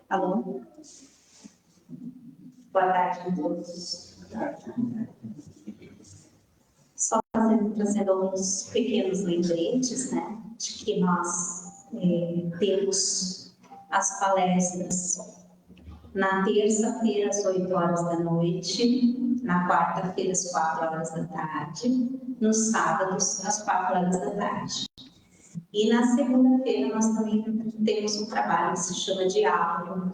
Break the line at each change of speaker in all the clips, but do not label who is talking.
Alô? Boa tarde a todos. Só trazendo uns pequenos lembretes, né, de que nós temos as palestras na terça-feira às 8 horas da noite, na quarta-feira às 4 horas da tarde, nos sábados às 4 horas da tarde. E na segunda-feira nós também temos um trabalho que se chama Diálogo,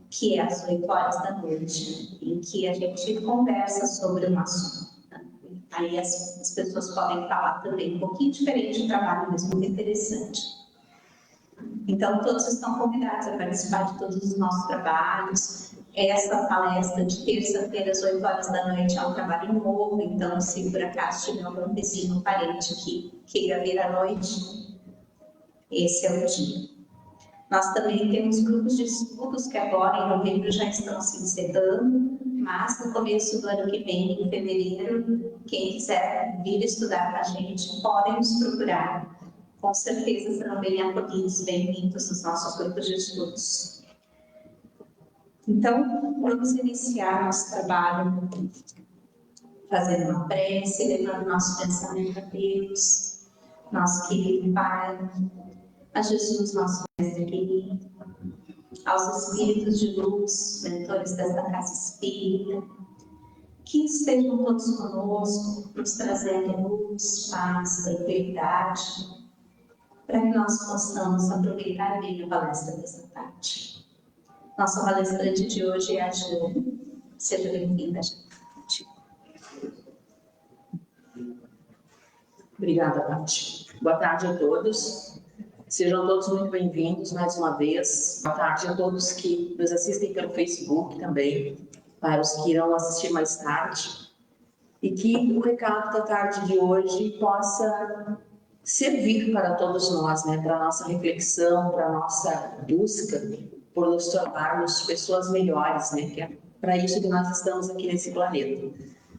que é às 8 horas da noite, em que a gente conversa sobre um assunto. Aí as pessoas podem falar também um pouquinho diferente do trabalho, mas muito interessante. Então, todos estão convidados a participar de todos os nossos trabalhos. Essa palestra de terça-feira às 8 horas da noite é um trabalho novo, então, se por acaso tiver algum vizinho, parente que queira vir à noite, esse é o dia. Nós também temos grupos de estudos que agora, em novembro, já estão se encerrando, mas no começo do ano que vem, em fevereiro, quem quiser vir estudar com a gente, podem nos procurar. Com certeza serão bem acolhidos, bem-vindos nos nossos grupos de estudos. Então, vamos iniciar nosso trabalho fazendo uma prece, levando nosso pensamento a Deus, nosso querido Pai, a Jesus, nosso Mestre querido, aos Espíritos de luz, mentores desta casa espírita, que estejam todos conosco, nos trazendo luz, paz, tranquilidade, para que nós possamos aproveitar bem a palestra desta tarde. Nossa palestrante de hoje é a Jane. Seja bem-vinda, Jane.
Obrigada, Paty. Boa tarde a todos. Sejam todos muito bem-vindos mais uma vez. Boa tarde a todos que nos assistem pelo Facebook também, para os que irão assistir mais tarde. E que o recado da tarde de hoje possa servir para todos nós, né? Para a nossa reflexão, para a nossa busca por nos tornarmos pessoas melhores, né? Que é para isso que nós estamos aqui nesse planeta.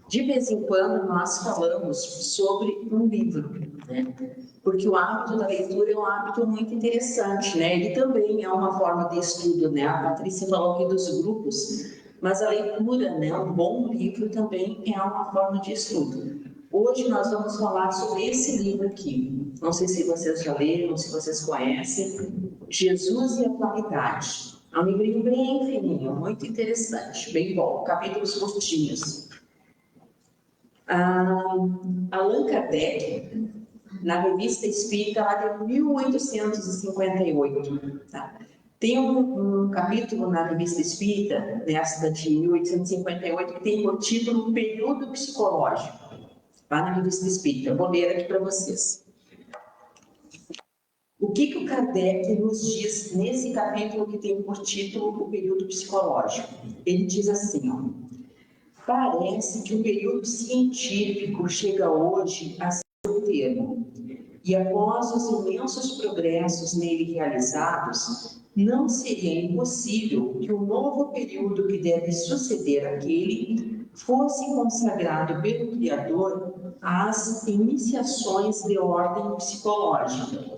De vez em quando nós falamos sobre um livro, né? Porque o hábito da leitura é um hábito muito interessante, né? Ele também é uma forma de estudo, né? A Patrícia falou aqui dos grupos, mas a leitura, né? Um bom livro também é uma forma de estudo. Hoje nós vamos falar sobre esse livro aqui. Não sei se vocês já leram, se vocês conhecem. Jesus e a Humanidade. É um livrinho bem fininho, muito interessante, bem bom, capítulos curtinhos. Allan Kardec, na Revista Espírita, lá de 1858, tá? Tem um capítulo na Revista Espírita, nessa de 1858, que tem por título Período Psicológico, lá na Revista Espírita. Eu vou ler aqui para vocês. O que o Kardec nos diz nesse capítulo que tem por título o período psicológico? Ele diz assim, ó: parece que o período científico chega hoje a seu termo, e após os imensos progressos nele realizados, não seria impossível que o novo período que deve suceder àquele fosse consagrado pelo Criador às iniciações de ordem psicológica.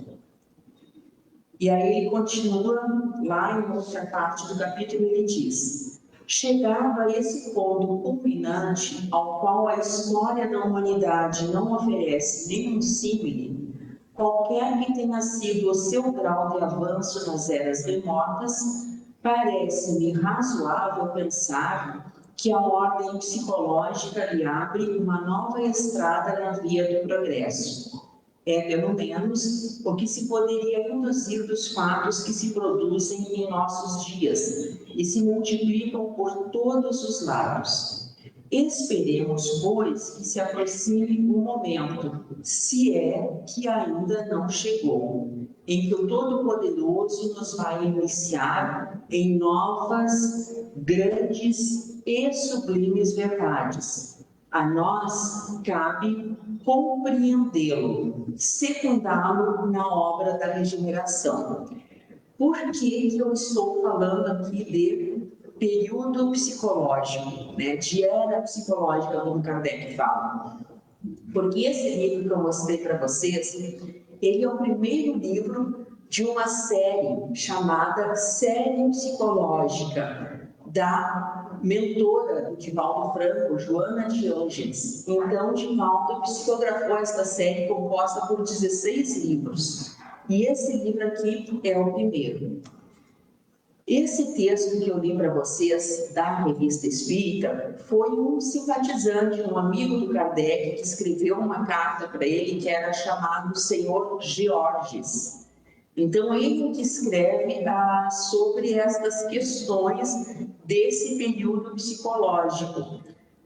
E aí ele continua, lá em outra parte do capítulo, ele diz: chegado a esse ponto culminante, ao qual a história da humanidade não oferece nenhum símile, qualquer que tenha sido o seu grau de avanço nas eras remotas, parece-me razoável pensar que a ordem psicológica lhe abre uma nova estrada na via do progresso. É, pelo menos, o que se poderia induzir dos fatos que se produzem em nossos dias e se multiplicam por todos os lados. Esperemos, pois, que se aproxime um momento, se é que ainda não chegou, em que o Todo-Poderoso nos vai iniciar em novas, grandes e sublimes verdades. A nós cabe compreendê-lo, secundá-lo na obra da regeneração. Por que eu estou falando aqui de período psicológico, né? De era psicológica, como Kardec fala? Porque esse livro que eu mostrei para vocês, ele é o primeiro livro de uma série chamada Série Psicológica, da mentora do Divaldo Franco, Joana de Ângeles. Então, Divaldo psicografou esta série composta por 16 livros. E esse livro aqui é o primeiro. Esse texto que eu li para vocês da Revista Espírita foi um simpatizante, um amigo do Kardec, que escreveu uma carta para ele que era chamado Senhor Georges. Então, ele que escreve sobre estas questões desse período psicológico,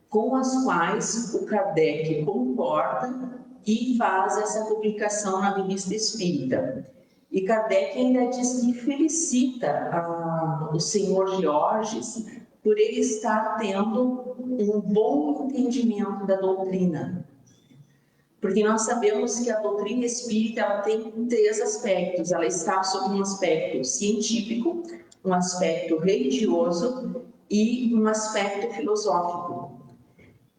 com as quais o Kardec concorda e faz essa publicação na Revista Espírita. E Kardec ainda diz que felicita o senhor Georges por ele estar tendo um bom entendimento da doutrina. Porque nós sabemos que a doutrina espírita ela tem 3 aspectos. Ela está sob um aspecto científico, um aspecto religioso e um aspecto filosófico.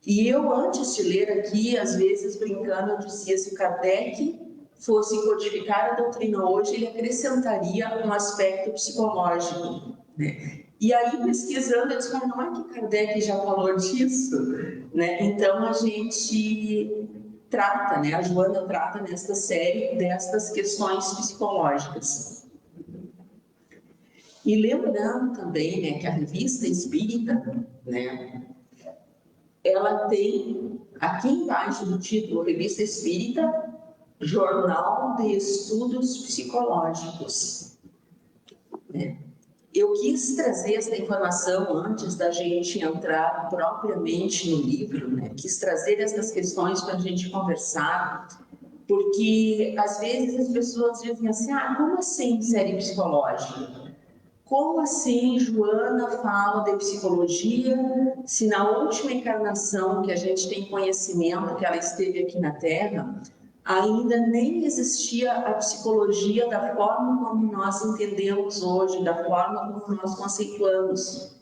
E eu, antes de ler aqui, às vezes brincando, eu dizia, se Kardec fosse codificar a doutrina hoje, ele acrescentaria um aspecto psicológico, né? E aí, pesquisando, eu disse, mas não é que Kardec já falou disso? Né? Então, a gente trata, né? A Joana trata nesta série destas questões psicológicas. E lembrando também, né, que a Revista Espírita, né, ela tem, aqui embaixo do título, Revista Espírita, Jornal de Estudos Psicológicos. Eu quis trazer essa informação antes da gente entrar propriamente no livro, né? Quis trazer essas questões para a gente conversar, porque às vezes as pessoas dizem assim, como assim série psicológica? Como assim Joana fala de psicologia, se na última encarnação que a gente tem conhecimento que ela esteve aqui na Terra, ainda nem existia a psicologia da forma como nós entendemos hoje, da forma como nós conceituamos.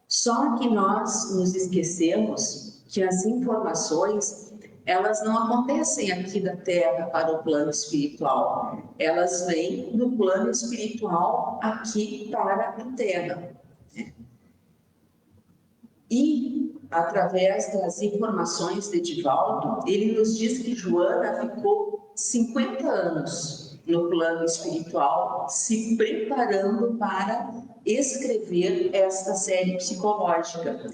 Só que nós nos esquecemos que as informações, elas não acontecem aqui da Terra para o plano espiritual. Elas vêm do plano espiritual aqui para a Terra. E, através das informações de Divaldo, ele nos diz que Joana ficou 50 anos no plano espiritual, se preparando para escrever esta série psicológica.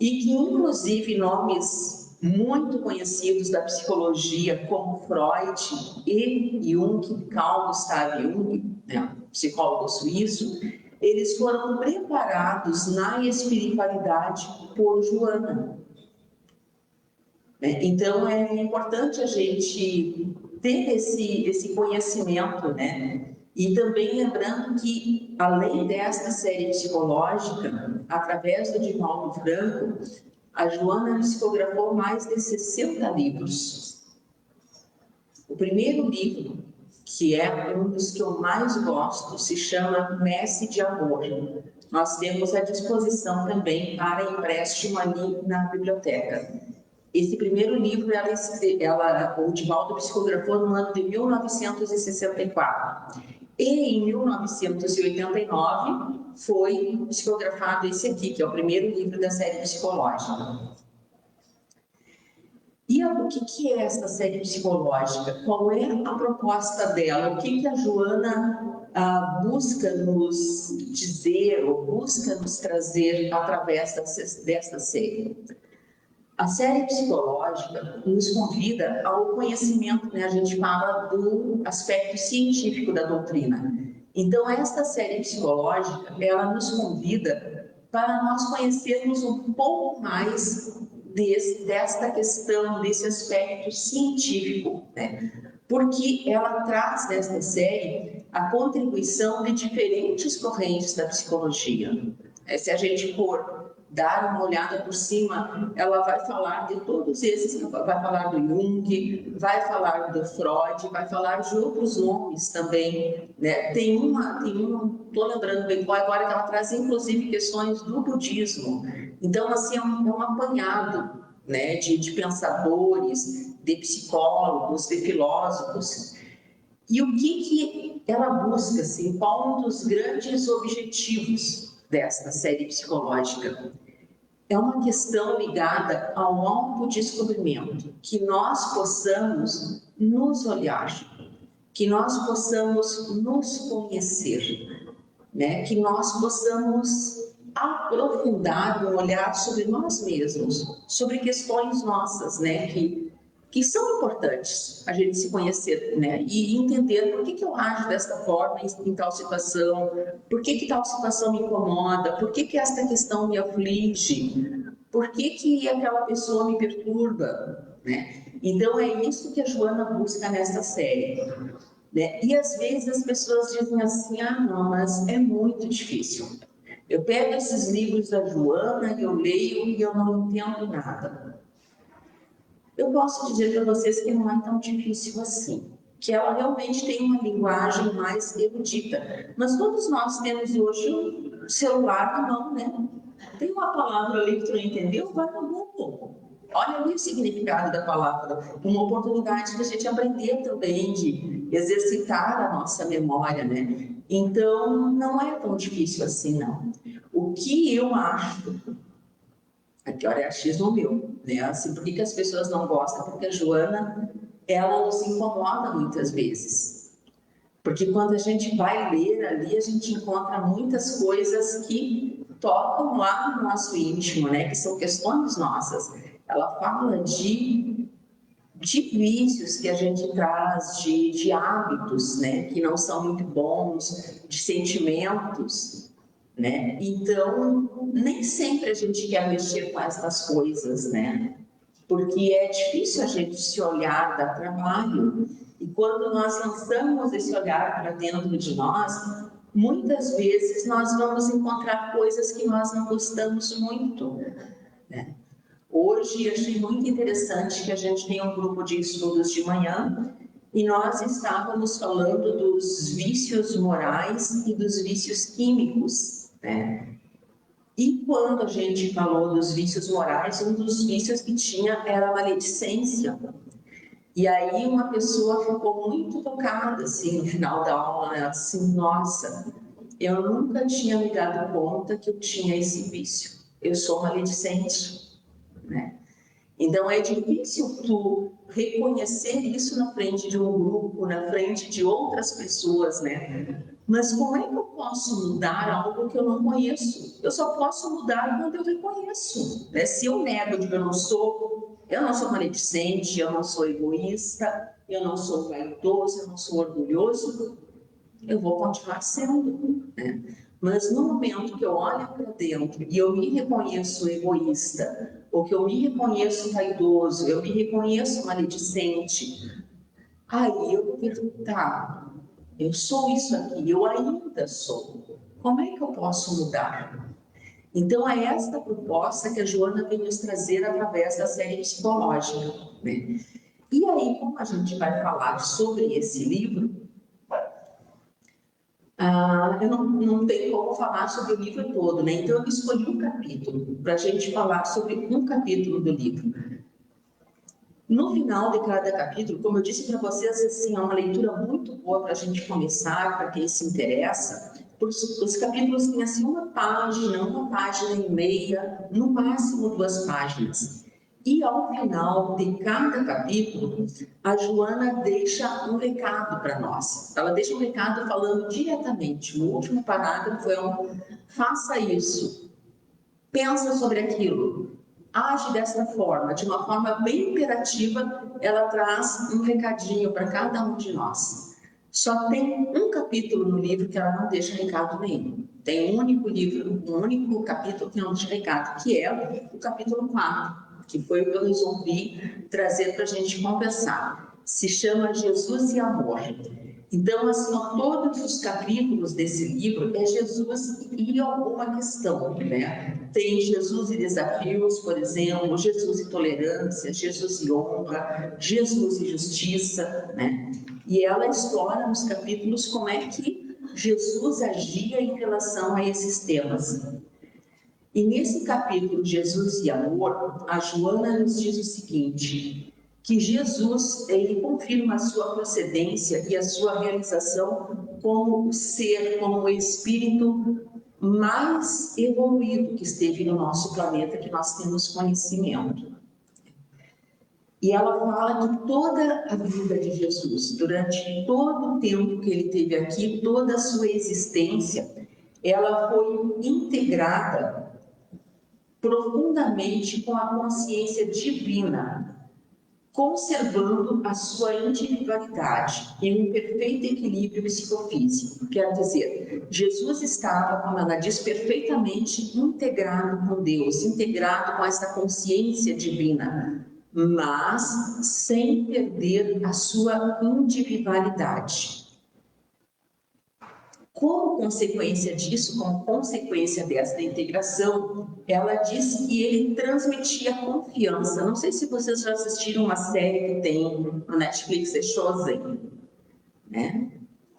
E que, inclusive, nomes muito conhecidos da psicologia, como Freud e Jung, Carl Gustav Jung, né, psicólogo suíço, eles foram preparados na espiritualidade por Joana. Então, é importante a gente ter esse conhecimento, né? E também lembrando que, além desta série psicológica, através do Divaldo Franco, a Joana psicografou mais de 60 livros. O primeiro livro, que é um dos que eu mais gosto, se chama Messe de Amor. Nós temos à disposição também para empréstimo ali na biblioteca. Esse primeiro livro, o Divaldo psicografou no ano de 1964. E em 1989 foi psicografado esse aqui, que é o primeiro livro da série psicológica. E o que é essa série psicológica? Qual é a proposta dela? O que a Joana busca nos dizer ou busca nos trazer através desta série? A série psicológica nos convida ao conhecimento, né? A gente fala do aspecto científico da doutrina. Então, esta série psicológica, ela nos convida para nós conhecermos um pouco mais desta questão, desse aspecto científico, né? Porque ela traz nesta série a contribuição de diferentes correntes da psicologia. Se a gente for dar uma olhada por cima, ela vai falar de todos esses, vai falar do Jung, vai falar do Freud, vai falar de outros nomes também, né? Tem uma, estou lembrando bem agora que ela traz inclusive questões do budismo. Então, assim, é um apanhado, né, de pensadores, de psicólogos, de filósofos. E o que ela busca, assim, qual um dos grandes objetivos desta série psicológica? É uma questão ligada ao autodescobrimento, que nós possamos nos olhar, que nós possamos nos conhecer, né? Que nós possamos aprofundar um olhar sobre nós mesmos, sobre questões nossas, né? Que são importantes a gente se conhecer, né? E entender por que eu ajo desta forma em tal situação, por que tal situação me incomoda, por que esta questão me aflige, por que aquela pessoa me perturba, né? Então é isso que a Joana busca nesta série, né? E às vezes as pessoas dizem assim, ah não, mas é muito difícil. Eu pego esses livros da Joana, eu leio e eu não entendo nada. Eu posso dizer para vocês que não é tão difícil assim, que ela realmente tem uma linguagem mais erudita. Mas todos nós temos hoje um celular na mão, né? Tem uma palavra ali que tu não entendeu, vai no Google. Olha ali o significado da palavra. Uma oportunidade de a gente aprender também, de exercitar a nossa memória, né? Então, não é tão difícil assim, não. O que eu acho... Aqui, olha, é achismo meu, né? Assim, por que as pessoas não gostam? Porque a Joana, ela nos incomoda muitas vezes. Porque quando a gente vai ler ali, a gente encontra muitas coisas que tocam lá no nosso íntimo, né? Que são questões nossas. Ela fala de vícios que a gente traz, de hábitos, né? Que não são muito bons, de sentimentos, né? Então, nem sempre a gente quer mexer com essas coisas, né? Porque é difícil a gente se olhar, dar trabalho. E quando nós lançamos esse olhar para dentro de nós, muitas vezes nós vamos encontrar coisas que nós não gostamos muito, né? Hoje, achei muito interessante que a gente tem um grupo de estudos de manhã e nós estávamos falando dos vícios morais e dos vícios químicos, né? E quando a gente falou dos vícios morais, um dos vícios que tinha era a maledicência. E aí uma pessoa ficou muito tocada, assim, no final da aula, né? Assim, nossa, eu nunca tinha me dado conta que eu tinha esse vício. Eu sou maledicente, né? Então é difícil tu reconhecer isso na frente de um grupo, na frente de outras pessoas, né? Mas como é que eu posso mudar algo que eu não conheço? Eu só posso mudar quando eu reconheço, né? Se eu nego de que eu não sou maledicente, eu não sou egoísta, eu não sou vaidoso, eu não sou orgulhoso, eu vou continuar sendo, né? Mas no momento que eu olho para dentro e eu me reconheço egoísta, ou que eu me reconheço vaidoso, eu me reconheço maledicente, aí eu vou perguntar, eu sou isso aqui, eu ainda sou. Como é que eu posso mudar? Então é esta proposta que a Joana vem nos trazer através da série psicológica, né? E aí, como a gente vai falar sobre esse livro, eu não tenho como falar sobre o livro todo, né? Então eu escolhi um capítulo para a gente falar sobre um capítulo do livro. No final de cada capítulo, como eu disse para vocês, assim, é uma leitura muito boa para a gente começar, para quem se interessa. Os capítulos têm assim uma página e meia, no máximo 2 páginas. E ao final de cada capítulo, a Joana deixa um recado para nós. Ela deixa um recado falando diretamente. O último parágrafo é faça isso, pensa sobre aquilo, age dessa forma, de uma forma bem imperativa. Ela traz um recadinho para cada um de nós. Só tem um capítulo no livro que ela não deixa recado nenhum. Tem um único capítulo que não deixa recado, que é o capítulo 4, que foi o que eu resolvi trazer para a gente conversar. Se chama Jesus e Amor. Então, assim, todos os capítulos desse livro é Jesus e alguma questão, né? Tem Jesus e desafios, por exemplo, Jesus e tolerância, Jesus e honra, Jesus e justiça, né? E ela explora nos capítulos como é que Jesus agia em relação a esses temas. E nesse capítulo, Jesus e Amor, a Joana nos diz o seguinte: que Jesus, ele confirma a sua procedência e a sua realização como o ser, como o espírito mais evoluído que esteve no nosso planeta, que nós temos conhecimento. E ela fala que toda a vida de Jesus, durante todo o tempo que ele teve aqui, toda a sua existência, ela foi integrada profundamente com a consciência divina, conservando a sua individualidade em um perfeito equilíbrio psicofísico. Quer dizer, Jesus estava, como ela diz, perfeitamente integrado com Deus, integrado com essa consciência divina, mas sem perder a sua individualidade. Como consequência disso, como consequência dessa integração, ela diz que ele transmitia confiança. Não sei se vocês já assistiram uma série que tem no Netflix, é Chosen, né?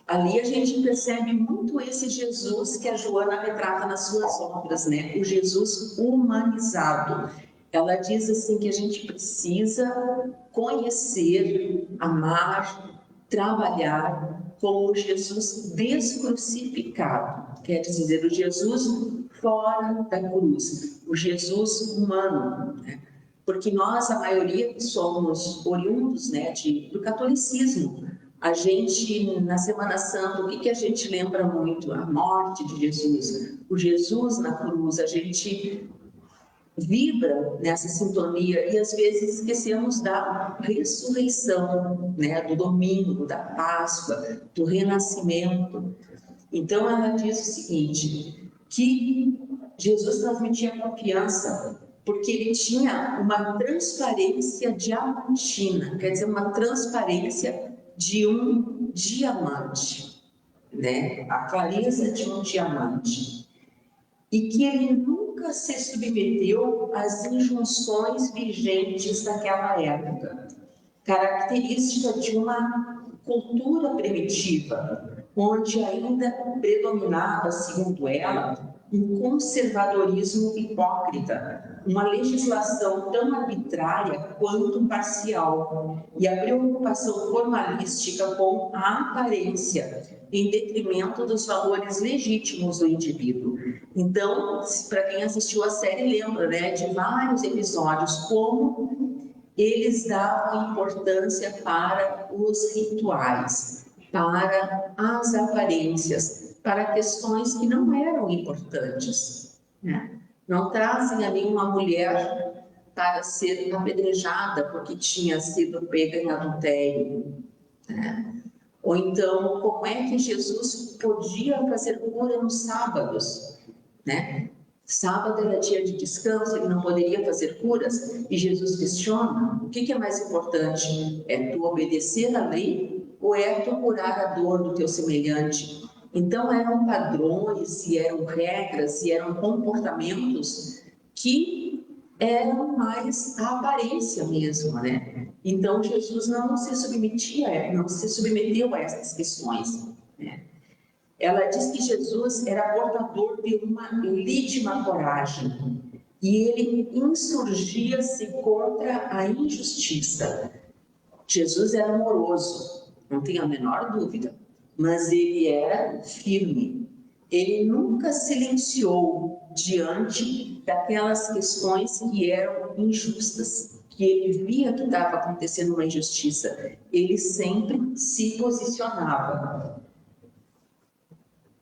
Ali a gente percebe muito esse Jesus que a Joana retrata nas suas obras, né? O Jesus humanizado. Ela diz assim que a gente precisa conhecer, amar, trabalhar com o Jesus descrucificado, quer dizer, o Jesus fora da cruz, o Jesus humano, né? Porque nós, a maioria, somos oriundos, né, do catolicismo. A gente, na Semana Santa, o que a gente lembra muito? A morte de Jesus, o Jesus na cruz. A gente vibra nessa sintonia e às vezes esquecemos da ressurreição, né, do domingo, da Páscoa, do renascimento. Então ela diz o seguinte, que Jesus transmitia confiança porque ele tinha uma transparência diamantina, quer dizer, uma transparência de um diamante, né, a clareza de um diamante. E que ele nunca se submeteu às injunções vigentes daquela época, característica de uma cultura primitiva, onde ainda predominava, segundo ela, um conservadorismo hipócrita, uma legislação tão arbitrária quanto parcial, e a preocupação formalística com a aparência, em detrimento dos valores legítimos do indivíduo. Então, para quem assistiu a série lembra, né, de vários episódios, como eles davam importância para os rituais, para as aparências, para questões que não eram importantes, né? Não trazem ali uma mulher para ser apedrejada porque tinha sido pega em adultério, né? Ou então, como é que Jesus podia fazer cura nos sábados, né? Sábado era dia de descanso, ele não poderia fazer curas, e Jesus questiona, o que é mais importante? É tu obedecer à lei ou é tu curar a dor do teu semelhante? Então eram padrões, e eram regras, e eram comportamentos que eram mais a aparência mesmo, né? Então Jesus não se submeteu a essas questões, né? Ela diz que Jesus era portador de uma legítima coragem e ele insurgia-se contra a injustiça. Jesus era amoroso, não tenho a menor dúvida, mas ele era firme. Ele nunca silenciou diante daquelas questões que eram injustas, que ele via que estava acontecendo uma injustiça. Ele sempre se posicionava.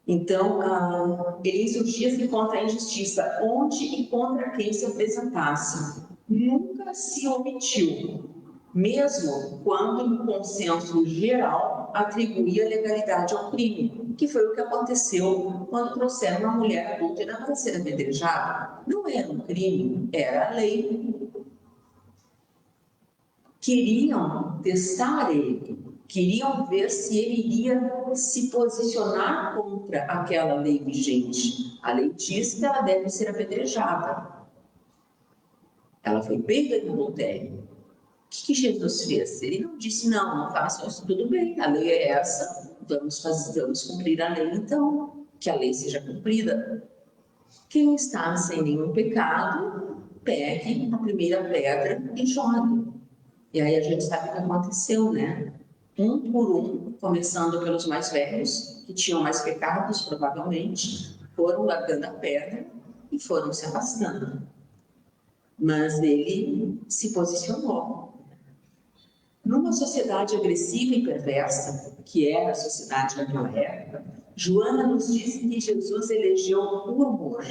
Então, ele insurgia-se contra a injustiça, onde e contra quem se apresentasse. Nunca se omitiu, mesmo quando o consenso geral atribuía legalidade ao crime, que foi o que aconteceu quando trouxeram uma mulher adúltera para ser apedrejada. Não era um crime, era a lei. Queriam testar ele, queriam ver se ele iria se posicionar contra aquela lei vigente. A lei diz que ela deve ser apedrejada. Ela foi pega em adultério. O que Jesus fez? Ele não disse, não façam isso, tudo bem, a lei é essa, vamos cumprir a lei então, que a lei seja cumprida. Quem está sem nenhum pecado, pegue a primeira pedra e jogue. E aí a gente sabe o que aconteceu, né? Um por um, começando pelos mais velhos, que tinham mais pecados, provavelmente, foram largando a pedra e foram se afastando. Mas ele se posicionou. Numa sociedade agressiva e perversa, que era a sociedade daquela época, Joana nos diz que Jesus elegeu o amor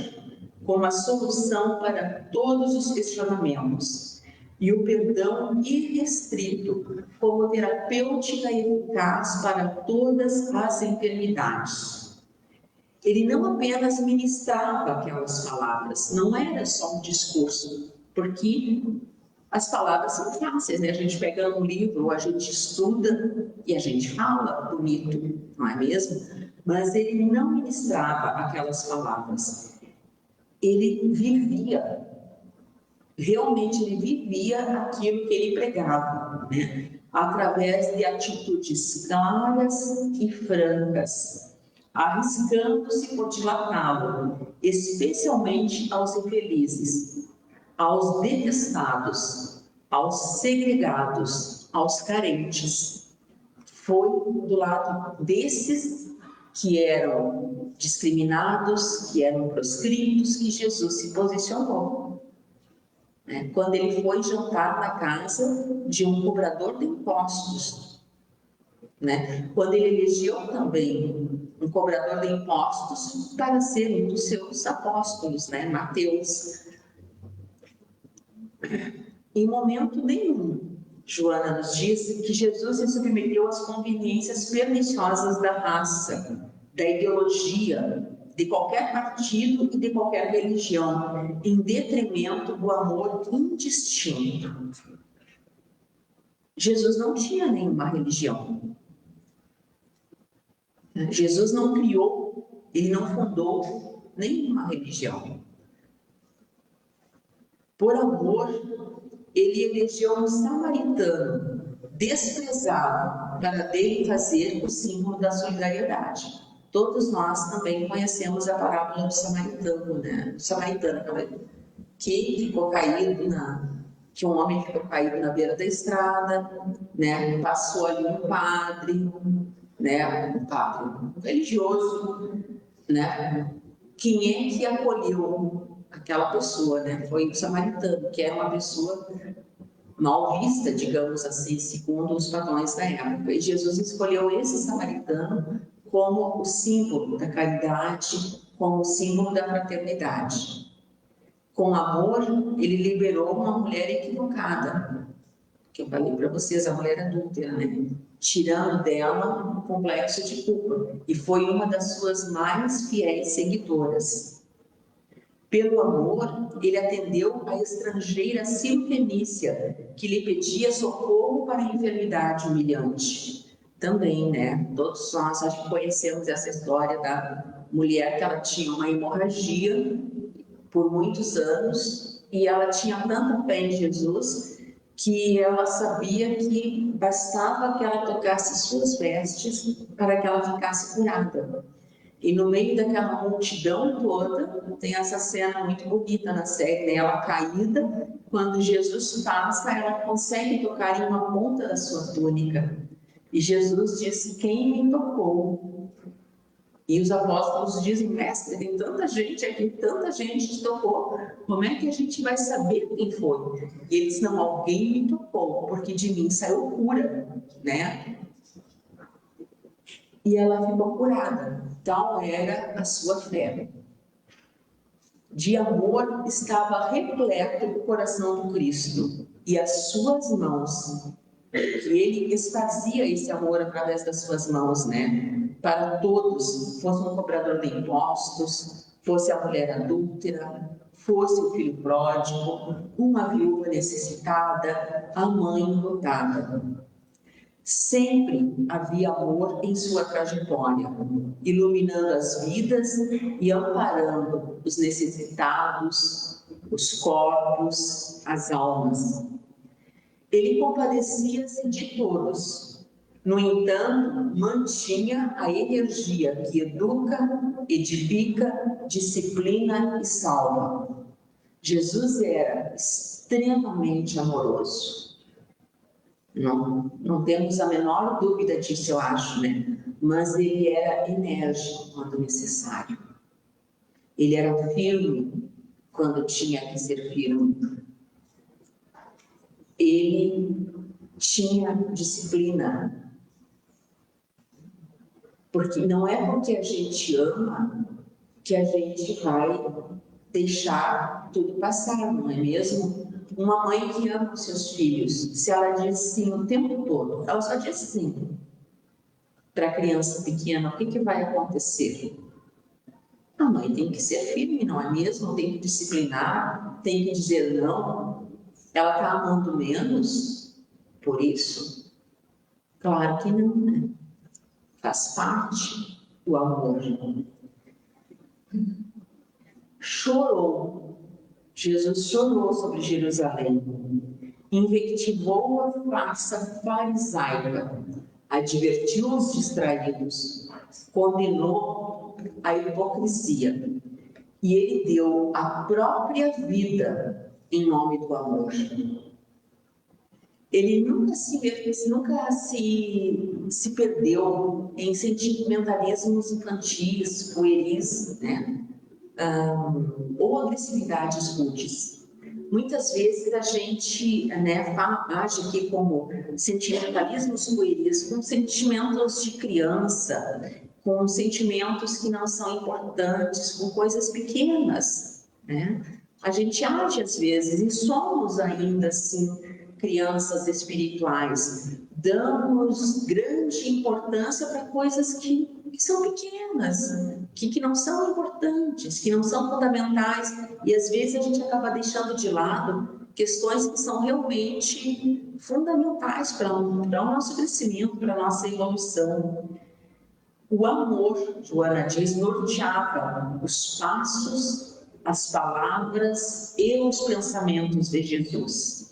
como a solução para todos os questionamentos e o perdão irrestrito como terapêutica eficaz para todas as enfermidades. Ele não apenas ministrava aquelas palavras, não era só um discurso, porque as palavras são fáceis, né? A gente pega um livro, a gente estuda e a gente fala bonito, não é mesmo? Mas ele não ministrava aquelas palavras. Ele vivia, realmente ele vivia aquilo que ele pregava, né? Através de atitudes claras e francas, arriscando-se por dilatá-lo, especialmente aos infelizes, aos detestados, aos segregados, aos carentes. Foi do lado desses que eram discriminados, que eram proscritos, que Jesus se posicionou. Quando ele foi jantar na casa de um cobrador de impostos, quando ele elegeu também um cobrador de impostos para ser um dos seus apóstolos, Mateus. Em momento nenhum, Joana nos diz que Jesus se submeteu às conveniências perniciosas da raça, da ideologia, de qualquer partido e de qualquer religião, em detrimento do amor indistinto. Jesus não tinha nenhuma religião. Jesus não criou, ele não fundou nenhuma religião. Por amor, ele elegeu um samaritano desprezado para dele fazer o símbolo da solidariedade. Todos nós também conhecemos a parábola do samaritano, O samaritano que ficou caído que um homem ficou caído na beira da estrada, Passou ali um padre, um religioso, Quem é que acolheu aquela pessoa, Foi o samaritano, que era uma pessoa mal vista, digamos assim, segundo os padrões da época. E Jesus escolheu esse samaritano como o símbolo da caridade, como o símbolo da fraternidade. Com amor, ele liberou uma mulher equivocada, que eu falei para vocês, a mulher adúltera, tirando dela um complexo de culpa. E foi uma das suas mais fiéis seguidoras. Pelo amor, ele atendeu a estrangeira Cirofenícia, que lhe pedia socorro para a enfermidade humilhante. Também, todos nós acho que conhecemos essa história da mulher que ela tinha uma hemorragia por muitos anos e ela tinha tanta fé em Jesus que ela sabia que bastava que ela tocasse suas vestes para que ela ficasse curada. E no meio daquela multidão toda, tem essa cena muito bonita na série, ela caída, quando Jesus passa, ela consegue tocar em uma ponta da sua túnica. E Jesus disse: quem me tocou? E os apóstolos dizem: mestre, tem tanta gente aqui, tanta gente te tocou, como é que a gente vai saber quem foi? E ele disse: não, alguém me tocou, porque de mim saiu cura, E ela ficou curada. Tal era a sua fé. De amor estava repleto o coração do Cristo e as suas mãos. E ele extazia esse amor através das suas mãos, Para todos, fosse um cobrador de impostos, fosse a mulher adúltera, fosse o filho pródigo, uma viúva necessitada, a mãe enlutada. Sempre havia amor em sua trajetória, iluminando as vidas e amparando os necessitados, os corpos, as almas. Ele compadecia-se de todos. No entanto, mantinha a energia que educa, edifica, disciplina e salva. Jesus era extremamente amoroso. Não temos a menor dúvida disso, eu acho, né? Mas ele era enérgico quando necessário. Ele era firme quando tinha que ser firme. Ele tinha disciplina. Porque não é porque a gente ama que a gente vai deixar tudo passar, não é mesmo? Uma mãe que ama os seus filhos, se ela diz sim o tempo todo, ela só diz sim para a criança pequena, o que vai acontecer? A mãe tem que ser firme, não é mesmo? Tem que disciplinar, tem que dizer não. Ela está amando menos por isso? Claro que não, né? Faz parte do amor. Chorou. Jesus chorou sobre Jerusalém. Invectivou a farsa farisaica. Advertiu os distraídos. Condenou a hipocrisia. E ele deu a própria vida em nome do amor. Ele nunca se perdeu em sentimentalismos infantis, pueris, né? Ou agressividades rudes. Muitas vezes a gente, né, age aqui como sentimentalismos pueris, com sentimentos de criança, com sentimentos que não são importantes, com coisas pequenas, né? A gente age às vezes e somos ainda assim crianças espirituais, damos grande importância para coisas que são pequenas, que não são importantes, que não são fundamentais, e às vezes a gente acaba deixando de lado questões que são realmente fundamentais para o nosso crescimento, para a nossa evolução. O amor, Joana diz, norteava os passos, as palavras e os pensamentos de Jesus.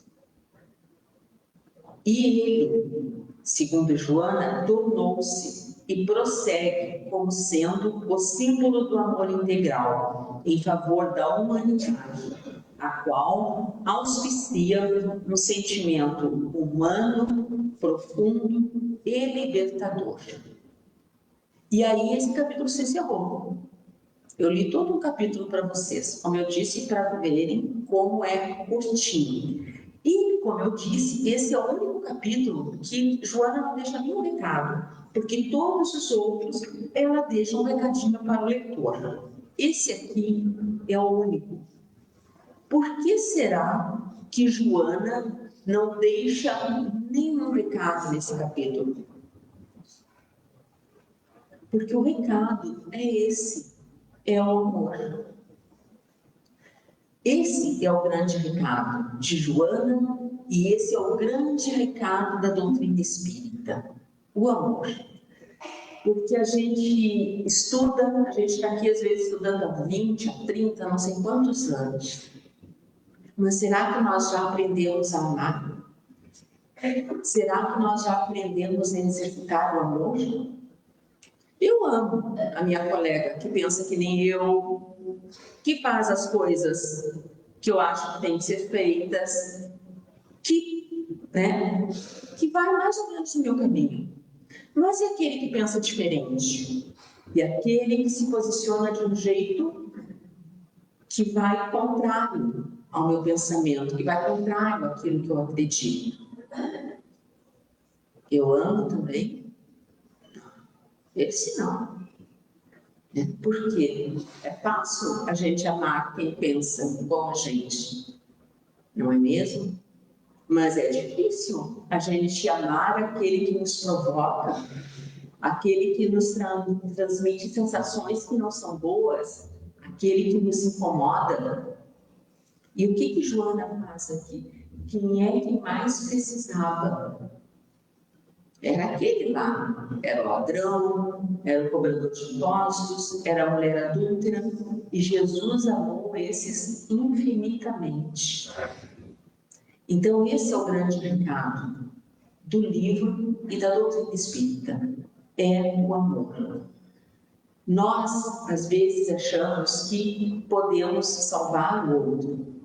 E ele, segundo Joana, tornou-se e prossegue como sendo o símbolo do amor integral em favor da humanidade, a qual auspicia um sentimento humano, profundo e libertador. E aí esse capítulo se encerrou. Eu li todo um capítulo para vocês, como eu disse, para verem como é curtinho. E, como eu disse, esse é o único capítulo que Joana não deixa nenhum recado, porque todos os outros ela deixa um recadinho para o leitor. Esse aqui é o único. Por que será que Joana não deixa nenhum recado nesse capítulo? Porque o recado é esse, é o amor. Esse é o grande recado de Joana e esse é o grande recado da doutrina espírita, o amor. Porque a gente estuda, a gente está aqui às vezes estudando há 20, há 30, não sei quantos anos. Mas será que nós já aprendemos a amar? Será que nós já aprendemos a exercitar o amor? Eu amo a minha colega que pensa que nem eu, que faz as coisas que eu acho que tem que ser feitas, que vai mais ou menos no meu caminho. Mas e aquele que pensa diferente? E aquele que se posiciona de um jeito que vai contrário ao meu pensamento, que vai contrário àquilo que eu acredito? Eu amo também? Esse não. Por quê? É fácil a gente amar quem pensa como a gente, não é mesmo? Mas é difícil a gente amar aquele que nos provoca, aquele que nos transmite sensações que não são boas, aquele que nos incomoda. E o que Joana faz aqui? Quem é que mais precisava? Era aquele lá, era o ladrão, era o cobrador de impostos, era a mulher adúltera, e Jesus amou esses infinitamente. Então, esse é o grande recado do livro e da doutrina espírita, é o amor. Nós, às vezes, achamos que podemos salvar o outro,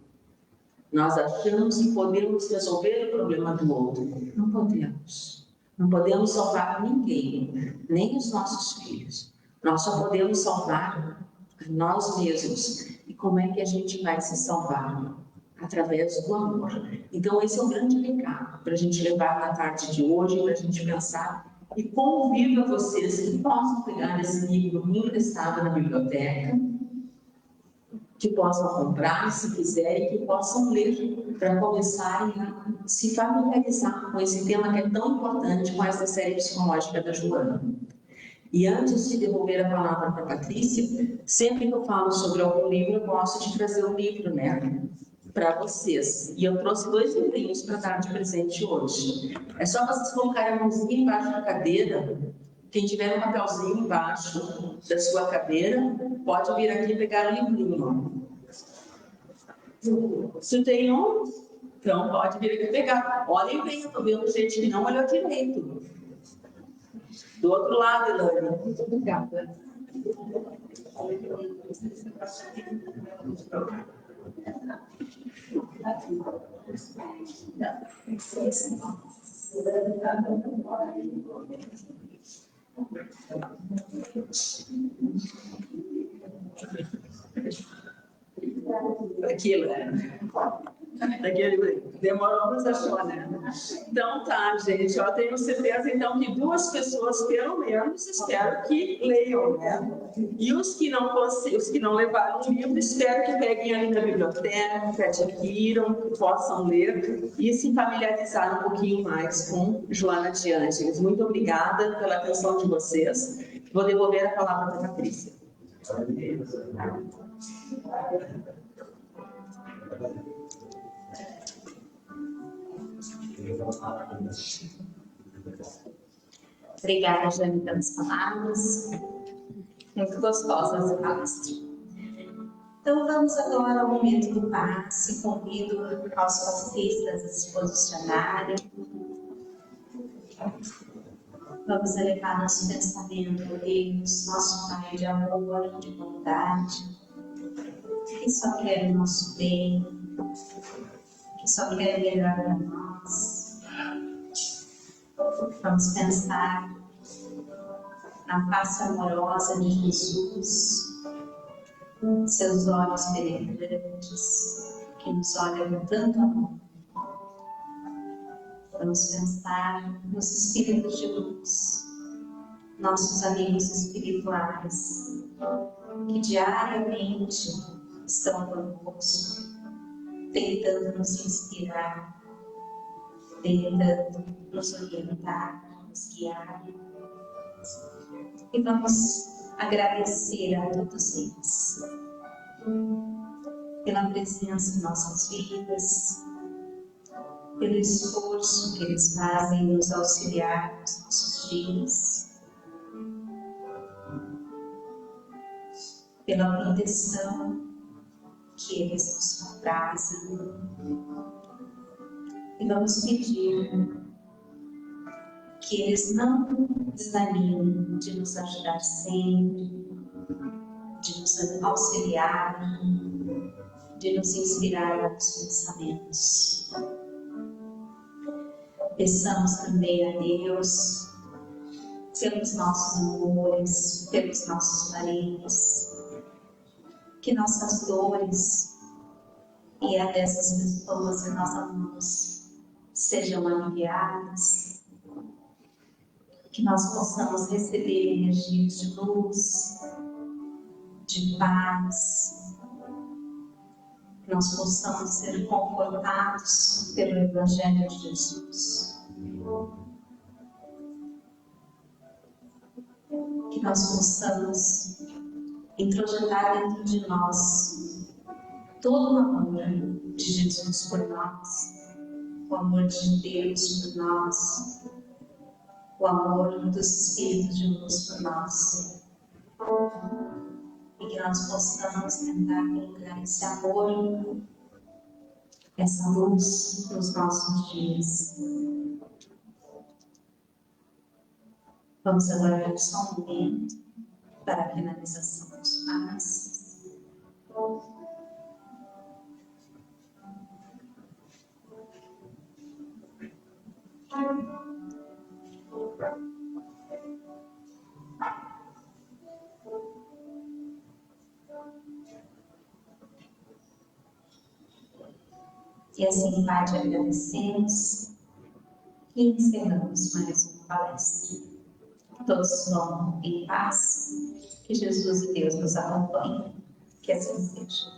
Nós achamos que podemos resolver o problema do outro. Não podemos. Não podemos salvar ninguém, nem os nossos filhos. Nós só podemos salvar nós mesmos. E como é que a gente vai se salvar? Através do amor. Então, esse é um grande recado para a gente levar na tarde de hoje, para a gente pensar. E convido a vocês que possam pegar esse livro emprestado na biblioteca, que possam comprar, se quiserem, que possam ler, para começarem a se familiarizar com esse tema que é tão importante, com essa série psicológica da Joana. E antes de devolver a palavra para a Patrícia, sempre que eu falo sobre algum livro, eu gosto de trazer um livro, né, para vocês. E eu trouxe 2 livrinhos para dar de presente hoje. É só vocês colocarem a mãozinha embaixo da cadeira. Quem tiver um papelzinho embaixo da sua cadeira, pode vir aqui pegar o livrinho. Se tem um, então pode vir aqui pegar. Olhem bem, eu estou vendo gente que não olhou direito. Do outro lado, Elane. Muito obrigada. Aquilo, daquele demorou, mas achou, né? Então tá, gente, eu tenho certeza então que 2 pessoas, pelo menos, espero que leiam, né? E os que não levaram o livro, espero que peguem ali na biblioteca, que adquiram, que possam ler e se familiarizar um pouquinho mais com Joana de Ângeles. Muito obrigada pela atenção de vocês. Vou devolver a palavra para a Patrícia.
Obrigada, Jane, pelas palavras. Muito gostosas, palestra. Então, vamos agora ao momento do passe. Convido aos passistas a se posicionarem. Vamos elevar nosso pensamento a Deus, nosso Pai de amor, de bondade, que só quer o nosso bem, que só quer o melhor para nós. Vamos pensar na face amorosa de Jesus, seus olhos penetrantes, que nos olha com tanto amor. Vamos pensar nos espíritos de luz, nossos amigos espirituais, que diariamente estão conosco, tentando nos inspirar, tentando nos orientar, nos guiar. E vamos agradecer a todos eles pela presença em nossas vidas, pelo esforço que eles fazem em nos auxiliar nos nossos dias, pela proteção que eles nos trazem. E vamos pedir que eles não desanimem de nos ajudar sempre, de nos auxiliar, de nos inspirar nos pensamentos. Peçamos também a Deus pelos nossos amores, pelos nossos parentes, que nossas dores e a dessas pessoas que nós amamos sejam aliviadas, que nós possamos receber energias de luz, de paz, que nós possamos ser confortados pelo Evangelho de Jesus, que nós possamos introjetar dentro de nós todo o amor de Jesus por nós, o amor de Deus por nós, o amor dos Espíritos de luz por nós, e que nós possamos tentar colocar esse amor, essa luz nos nossos dias. Vamos agora só um momento para a finalização dos passos. E assim, Pai, te agradecemos e encerramos mais uma palestra. Todos vão em paz, que Jesus e Deus nos acompanhem, que assim seja.